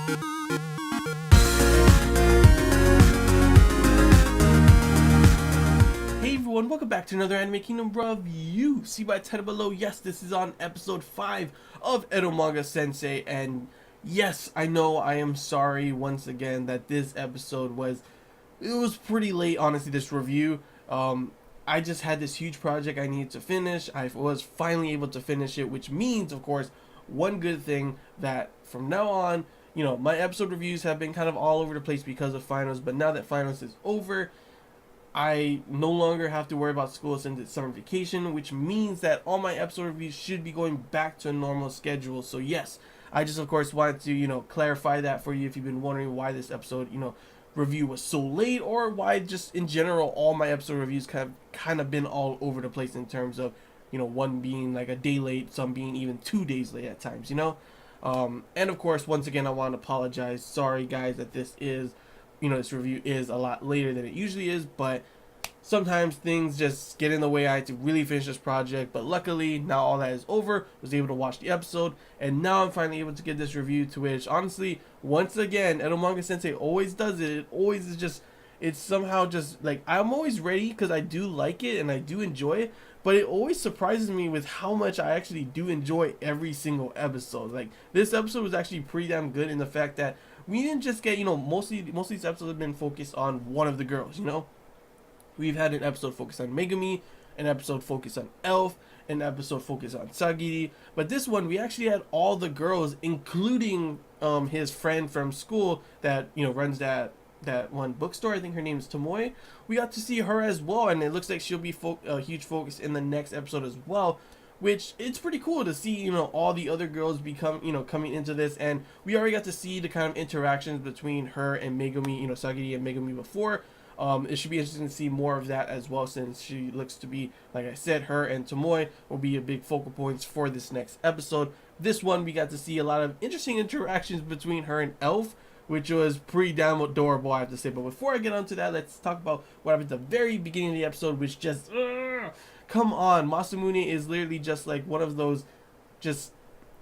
Hey everyone, welcome back to another Anime Kingdom review. See by the title below, yes, this is on episode 5 of Eromanga-Sensei, and yes, I know I am sorry once again that this episode was pretty late, honestly, this review. I just had this huge project I needed to finish. I was finally able to finish it, which means, of course, one good thing that from now on, my episode reviews have been kind of all over the place because of finals, but now that finals is over, I no longer have to worry about school since it's summer vacation, which means that all my episode reviews should be going back to a normal schedule. So yes, I just of course wanted to, clarify that for you if you've been wondering why this episode, review was so late, or why just in general all my episode reviews kind of been all over the place in terms of, one being like a day late, some being even 2 days late at times. And of course, once again, I want to apologize. Sorry guys that this is, this review is a lot later than it usually is, but sometimes things just get in the way. I had to really finish this project, but luckily now all that is over. Was able to watch the episode, and now I'm finally able to get this review, to which honestly, once again, Eromanga-Sensei always does it. It always is just, it's somehow just like, I'm always ready because I do like it and I do enjoy it, but it always surprises me with how much I actually do enjoy every single episode. Like, this episode was actually pretty damn good in the fact that we didn't just get, most of these episodes have been focused on one of the girls. We've had an episode focused on Megumi, an episode focused on Elf, an episode focused on Sagiri, but this one we actually had all the girls, including his friend from school that runs that one bookstore. I think her name is Tomoe. We got to see her as well, and it looks like she'll be a huge focus in the next episode as well, which it's pretty cool to see, all the other girls become, coming into this. And we already got to see the kind of interactions between her and Megumi, Sagiri and Megumi before. It should be interesting to see more of that as well, since she looks to be, like I said, her and Tomoe will be a big focal points for this next episode. This one, we got to see a lot of interesting interactions between her and Elf, which was pretty damn adorable, I have to say. But before I get onto that, let's talk about what happened at the very beginning of the episode, which just, come on, Masamune is literally just like one of those, just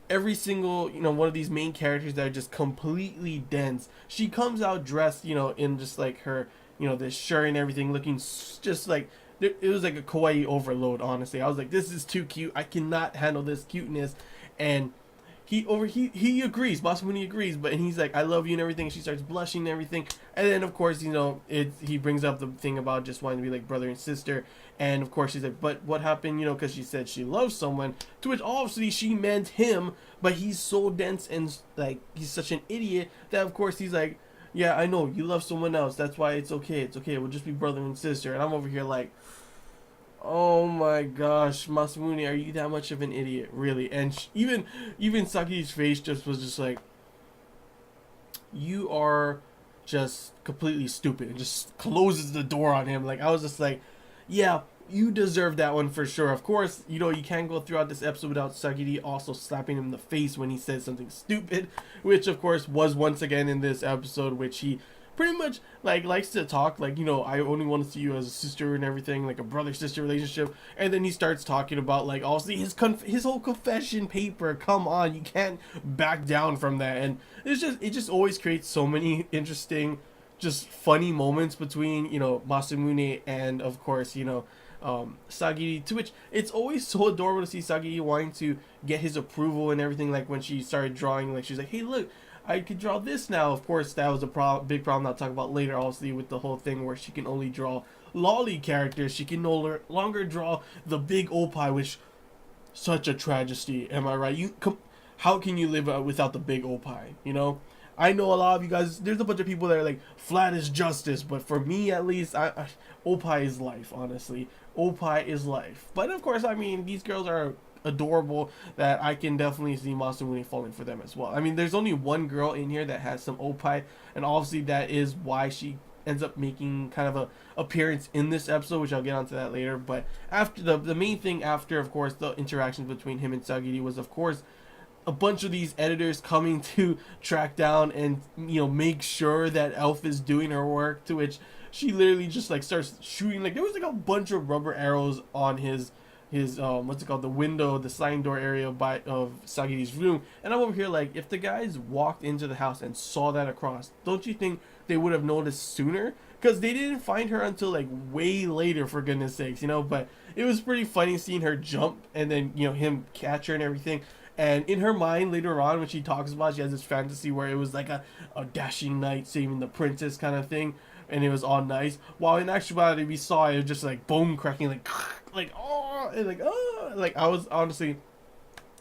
every single, one of these main characters that are just completely dense. She comes out dressed, in just like her, this shirt and everything, looking just like, it was like a kawaii overload, honestly. I was like, this is too cute. I cannot handle this cuteness. And he agrees, Masamune agrees, but he's like, I love you and everything. And she starts blushing and everything. And then of course, he brings up the thing about just wanting to be like brother and sister. And of course she's like, but what happened, because she said she loves someone, to which obviously she meant him, but he's so dense and like, he's such an idiot that of course he's like, yeah, I know, you love someone else, that's why it's okay, we'll just be brother and sister. And I'm over here like, oh my gosh, Masamune, are you that much of an idiot, really? And even Saki's face was just like, you are just completely stupid, and just closes the door on him. Like, I was just like, yeah, you deserve that one for sure. Of course, you can't go throughout this episode without Sagiri also slapping him in the face when he says something stupid, which of course was once again in this episode, which he pretty much like likes to talk like, I only want to see you as a sister and everything, like a brother-sister relationship. And then he starts talking about like obviously his whole confession paper. Come on, you can't back down from that. And it just always creates so many interesting, just funny moments between Masamune and of course Sagiri, to which it's always so adorable to see Sagiri wanting to get his approval and everything. Like when she started drawing, like she's like, hey look, I could draw this now. Of course that was a big problem I'll talk about later, obviously, with the whole thing where she can only draw lolly characters. She can no longer draw the big oppai, which, such a tragedy, am I right? How can you live without the big oppai, I know a lot of you guys, there's a bunch of people that are like, flat is justice, but for me at least, oppai is life, honestly. Oppai is life. But of course, I mean, these girls are adorable that I can definitely see Masamune falling for them as well. I mean, there's only one girl in here that has some oppai, and obviously that is why she ends up making kind of a appearance in this episode, which I'll get onto that later. But after the main thing after, of course, the interactions between him and Sagiri was, of course, a bunch of these editors coming to track down and make sure that Elf is doing her work, to which she literally just like starts shooting, like there was like a bunch of rubber arrows on his his what's it called, the window, the sliding door area of Sagiri's room. And I'm over here like, if the guys walked into the house and saw that across, don't you think they would have noticed sooner? Because they didn't find her until like way later, for goodness sakes, you know. But it was pretty funny seeing her jump and then, you know, him catch her and everything. And in her mind later on, when she talks about it, she has this fantasy where it was like a dashing knight saving the princess kind of thing, and it was all nice. While in actuality, we saw it just like bone cracking, like oh, and like oh, like I was honestly,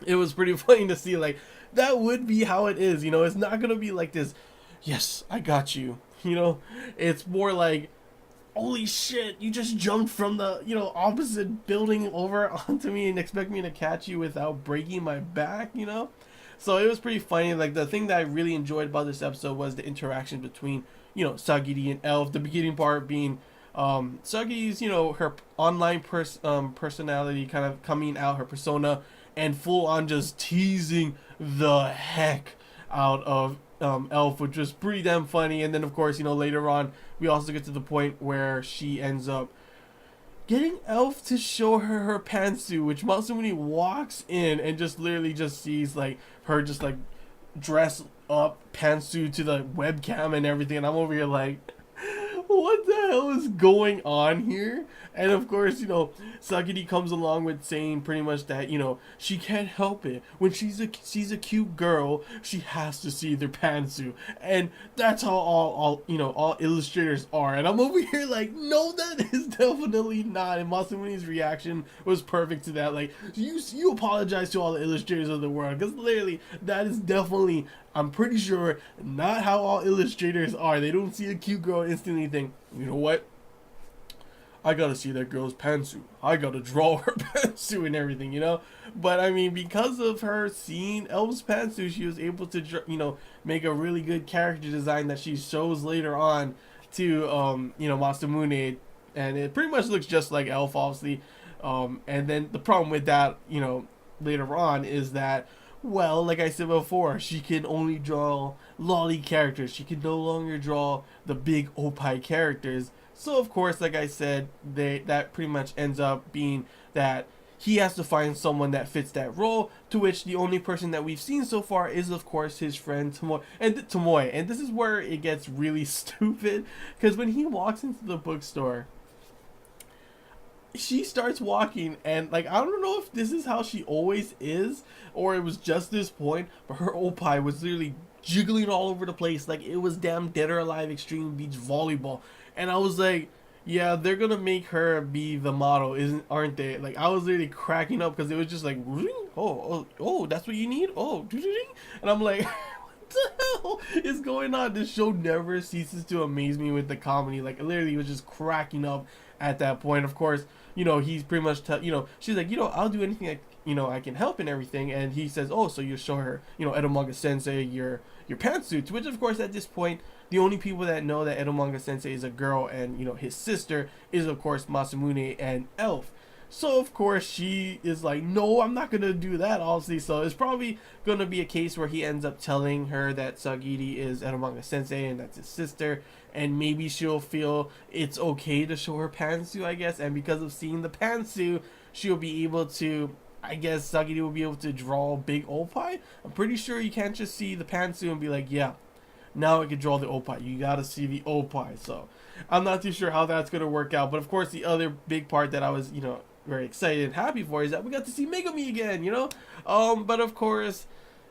it was pretty funny to see. Like that would be how it is, you know. It's not gonna be like this. Yes, I got you. You know, it's more like, holy shit, you just jumped from the, you know, opposite building over onto me and expect me to catch you without breaking my back, you know? So it was pretty funny. Like, the thing that I really enjoyed about this episode was the interaction between, you know, Sagiri and Elf. The beginning part being Sagiri's, you know, her online personality kind of coming out, her persona, and full on just teasing the heck out of Elf, which was pretty damn funny. And then of course, you know, later on we also get to the point where she ends up getting Elf to show her her pantsuit, which Masamune walks in and just literally just sees like her just like dress up pantsuit to the webcam and everything, and I'm over here like, what the hell is going on here? And of course, you know, Sagiri comes along with saying pretty much that, you know, she can't help it. When she's a cute girl, she has to see their pantsuit. And that's how all you know, all illustrators are. And I'm over here like, no, that is definitely not. And Masamune's reaction was perfect to that. Like, you apologize to all the illustrators of the world, because literally that is definitely, I'm pretty sure, not how all illustrators are. They don't see a cute girl and instantly think, you know what? I gotta see that girl's pantsuit. I gotta draw her pantsuit and everything, you know? But I mean, because of her seeing Elf's pantsuit, she was able to, you know, make a really good character design that she shows later on to, you know, Masamune. And it pretty much looks just like Elf, obviously. And then the problem with that, you know, later on is that, well, like I said before, she can only draw lolly characters. She can no longer draw the big opai characters. So of course, like I said, that pretty much ends up being that he has to find someone that fits that role, to which the only person that we've seen so far is of course his friend Tomoe. And this is where it gets really stupid, because when he walks into the bookstore, she starts walking, and like, I don't know if this is how she always is or it was just this point, but her opai was literally jiggling all over the place like it was damn Dead or Alive Extreme Beach Volleyball. And I was like, yeah, they're gonna make her be the model, aren't they? Like, I was literally cracking up because it was just like, oh, that's what you need, and I'm like, what the hell is going on? This show never ceases to amaze me with the comedy. Like, literally was just cracking up at that point. Of course, you know, he's pretty much you know, she's like, you know, I'll do anything you know, I can help and everything. And he says, oh, so you show her, you know, Eromanga-Sensei your pantsuits, which of course at this point the only people that know that Eromanga-Sensei is a girl and, you know, his sister is of course Masamune and Elf. So of course she is like, no, I'm not gonna do that, obviously. So it's probably gonna be a case where he ends up telling her that Sagiri is Eromanga-Sensei and that's his sister, and maybe she'll feel it's okay to show her pantsuit, I guess. And because of seeing the pantsuit, she'll be able to, I guess Sagiri will be able to draw big opai. I'm pretty sure you can't just see the pantsuit and be like, yeah, now I can draw the opai. You gotta see the opai. So I'm not too sure how that's gonna work out. But of course, the other big part that I was, you know, very excited and happy for is that we got to see Megumi again, you know. But of course,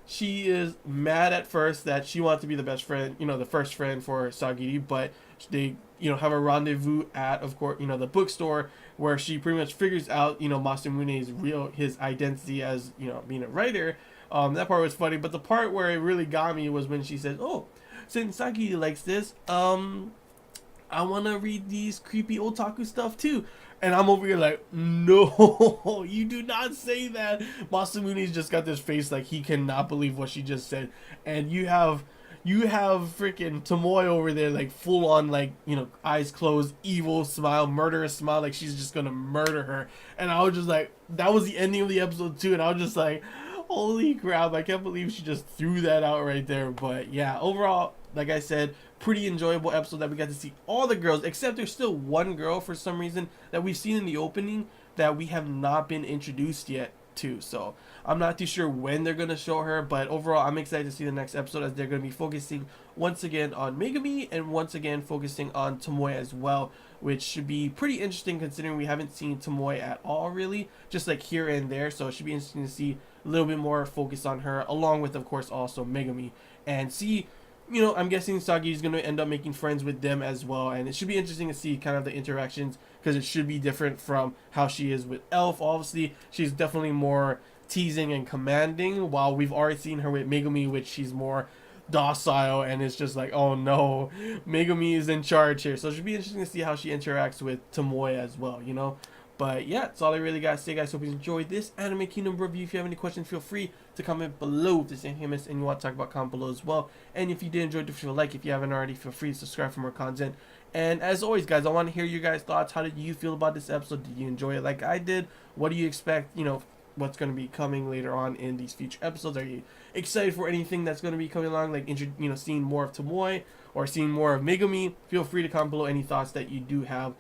she is mad at first that she wants to be the best friend, you know, the first friend for Sagiri. But they, you know, have a rendezvous at, of course, you know, the bookstore, where she pretty much figures out, you know, Masamune's his identity as, you know, being a writer. That part was funny, but the part where it really got me was when she said, oh, since Sagiri likes this, I want to read these creepy otaku stuff too. And I'm over here like, no, you do not say that. Masamune's just got this face like he cannot believe what she just said. And you have freaking Tomoe over there like full on, like, you know, eyes closed, evil smile, murderous smile, like she's just gonna murder her. And I was just like, that was the ending of the episode too, and I was just like, holy crap, I can't believe she just threw that out right there. But yeah, overall, like I said, pretty enjoyable episode that we got to see all the girls, except there's still one girl for some reason that we've seen in the opening, that we have not been introduced yet to. So I'm not too sure when they're going to show her, but overall I'm excited to see the next episode, as they're going to be focusing once again on Megumi and once again focusing on Tomoe as well, which should be pretty interesting considering we haven't seen Tomoe at all really, just like here and there. So it should be interesting to see a little bit more focus on her, along with of course also Megumi, and see, you know, I'm guessing Sagi is going to end up making friends with them as well, and it should be interesting to see kind of the interactions, because it should be different from how she is with Elf. Obviously, she's definitely more teasing and commanding, while we've already seen her with Megumi, which she's more docile, and it's just like, oh no, Megumi is in charge here. So it should be interesting to see how she interacts with Tomoe as well, you know. But yeah, that's all I really got to say, guys. Hope you enjoyed this Anime Kingdom review. If you have any questions, feel free to comment below. If there's anything I missed and you want to talk about, comment below as well. And if you did enjoy, feel like, if you haven't already, feel free to subscribe for more content. And as always, guys, I want to hear your guys' thoughts. How did you feel about this episode? Did you enjoy it like I did? What do you expect, you know, what's going to be coming later on in these future episodes? Are you excited for anything that's going to be coming along, like, you know, seeing more of Tomoe or seeing more of Megumi? Feel free to comment below any thoughts that you do have.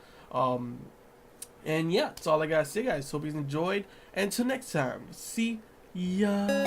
And yeah, that's all I gotta say, guys. Hope you enjoyed. And until next time, see ya.